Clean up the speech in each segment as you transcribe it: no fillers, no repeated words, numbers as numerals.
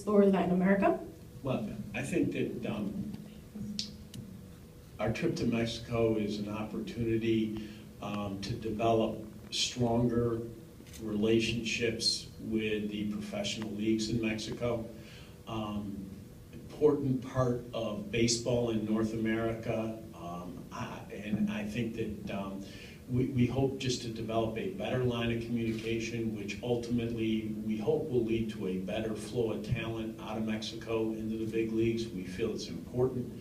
or Latin America? Well, I think that our trip to Mexico is an opportunity to develop stronger relationships with the professional leagues in Mexico. Important part of baseball in North America, and I think that we hope just to develop a better line of communication, which ultimately we hope will lead to a better flow of talent out of Mexico into the big leagues. We feel it's important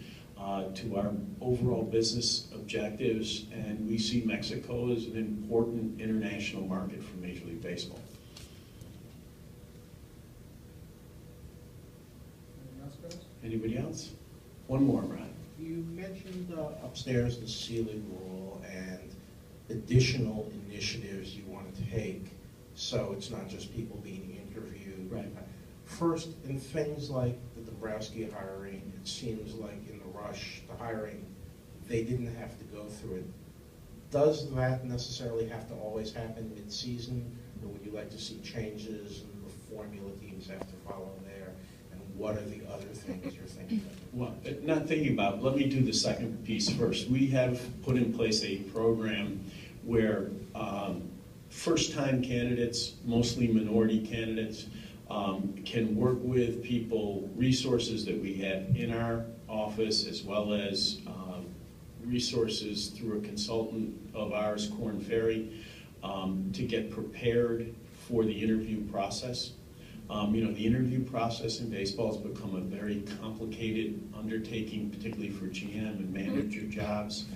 to our overall business objectives, and we see Mexico as an important international market for Major League Baseball. Anybody else? One more, Ron. You mentioned upstairs the ceiling rule and additional initiatives you want to take, so it's not just people being interviewed. Right. First, in things like the Dombrowski hiring, it seems like in the rush, the hiring, they didn't have to go through it. Does that necessarily have to always happen mid-season, or would you like to see changes in the formula teams have to follow there? And what are the other things you're thinking of? Well, not thinking about, let me do the second piece first. We have put in place a program where first-time candidates, mostly minority candidates, can work with people, resources that we have in our office, as well as resources through a consultant of ours, Korn Ferry, to get prepared for the interview process. The interview process in baseball has become a very complicated undertaking, particularly for GM and manager jobs.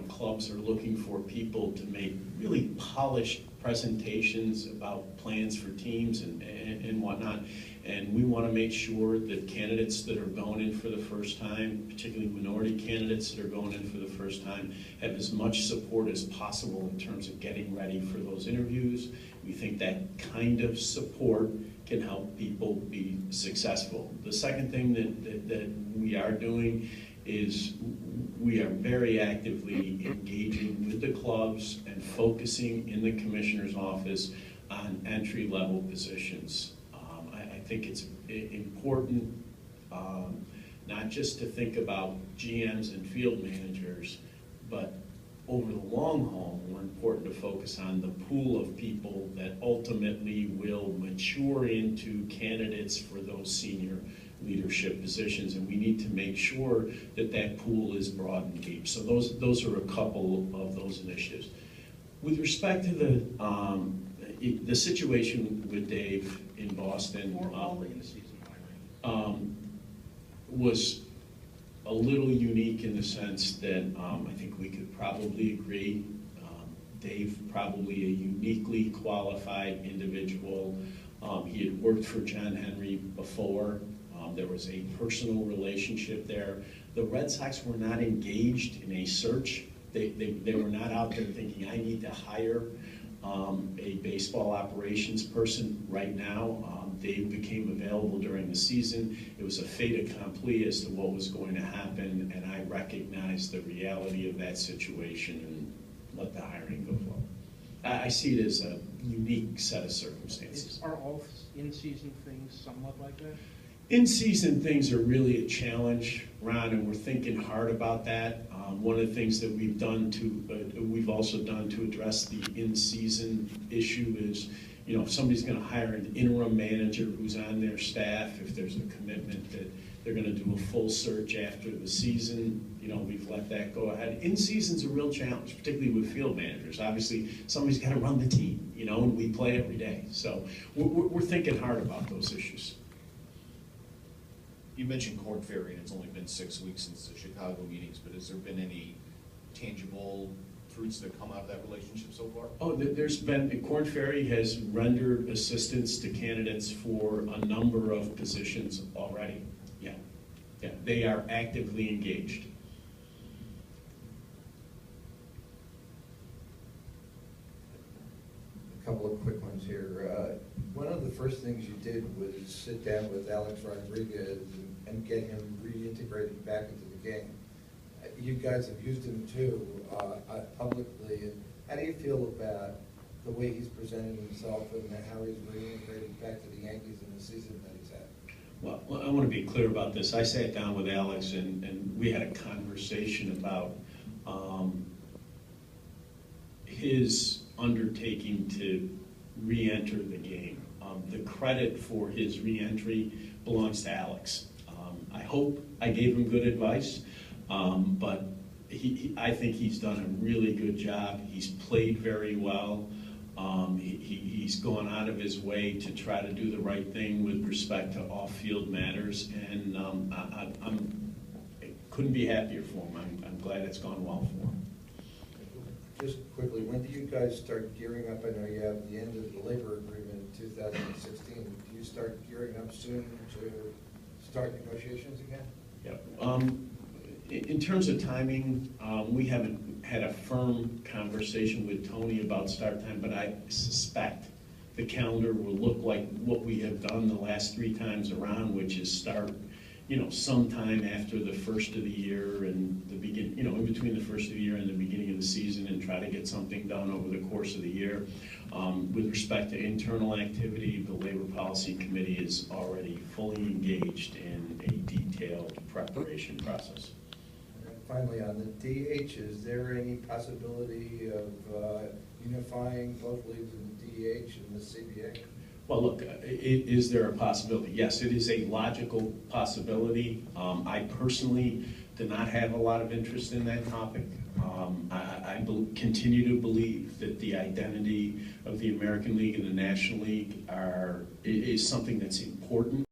Clubs are looking for people to make really polished presentations about plans for teams and whatnot. And we want to make sure that candidates that are going in for the first time, particularly minority candidates that are going in for the first time, have as much support as possible in terms of getting ready for those interviews. We think that kind of support can help people be successful. The second thing that we are doing is we are very actively engaging with the clubs and focusing in the commissioner's office on entry-level positions. I think it's important not just to think about GMs and field managers, but over the long haul, more important to focus on the pool of people that ultimately will mature into candidates for those senior leadership positions, and we need to make sure that that pool is broad and deep. So those are a couple of those initiatives. With respect to the situation with Dave in Boston, was a little unique in the sense that I think we could probably agree Dave probably a uniquely qualified individual. He had worked for John Henry before. There was a personal relationship there. The Red Sox were not engaged in a search. They were not out there thinking, I need to hire a baseball operations person right now. Dave became available during the season. It was a fait accompli as to what was going to happen, and I recognized the reality of that situation and let the hiring go forward. I see it as a unique set of circumstances. Are all in-season things somewhat like that? In-season things are really a challenge, Ron, and we're thinking hard about that. One of the things that we've also done to address the in-season issue is, if somebody's going to hire an interim manager who's on their staff, if there's a commitment that they're going to do a full search after the season, we've let that go ahead. In-season's a real challenge, particularly with field managers. Obviously, somebody's got to run the team, and we play every day. So we're thinking hard about those issues. You mentioned Korn Ferry, and it's only been 6 weeks since the Chicago meetings, but has there been any tangible fruits that come out of that relationship so far? Oh, there's been, Korn Ferry has rendered assistance to candidates for a number of positions already. Yeah, they are actively engaged. A couple of quick ones here. One of the first things you did was sit down with Alex Rodriguez and get him reintegrated back into the game. You guys have used him too publicly. How do you feel about the way he's presented himself and how he's reintegrated back to the Yankees in the season that he's had? Well, I want to be clear about this. I sat down with Alex and we had a conversation about his undertaking to re-enter the game. The credit for his re-entry belongs to Alex. I hope I gave him good advice, but I think he's done a really good job. He's played very well. He's gone out of his way to try to do the right thing with respect to off-field matters, and I couldn't be happier for him. I'm glad it's gone well for him. Just quickly, when do you guys start gearing up? I know you have the end of the labor agreement in 2016. Do you start gearing up soon to start negotiations again? Yep. In terms of timing, we haven't had a firm conversation with Tony about start time, but I suspect the calendar will look like what we have done the last 3 times around, which is start, sometime after the first of the year and the begin, in between the first of the year and the beginning of the season, and try to get something done over the course of the year. With respect to internal activity, the Labor Policy Committee is already fully engaged in a detailed preparation process. Finally, on the DH, is there any possibility of unifying both leagues in the DH and the CBA? Well, look, is there a possibility? Yes, it is a logical possibility. I personally do not have a lot of interest in that topic. I continue to believe that the identity of the American League and the National League is something that's important.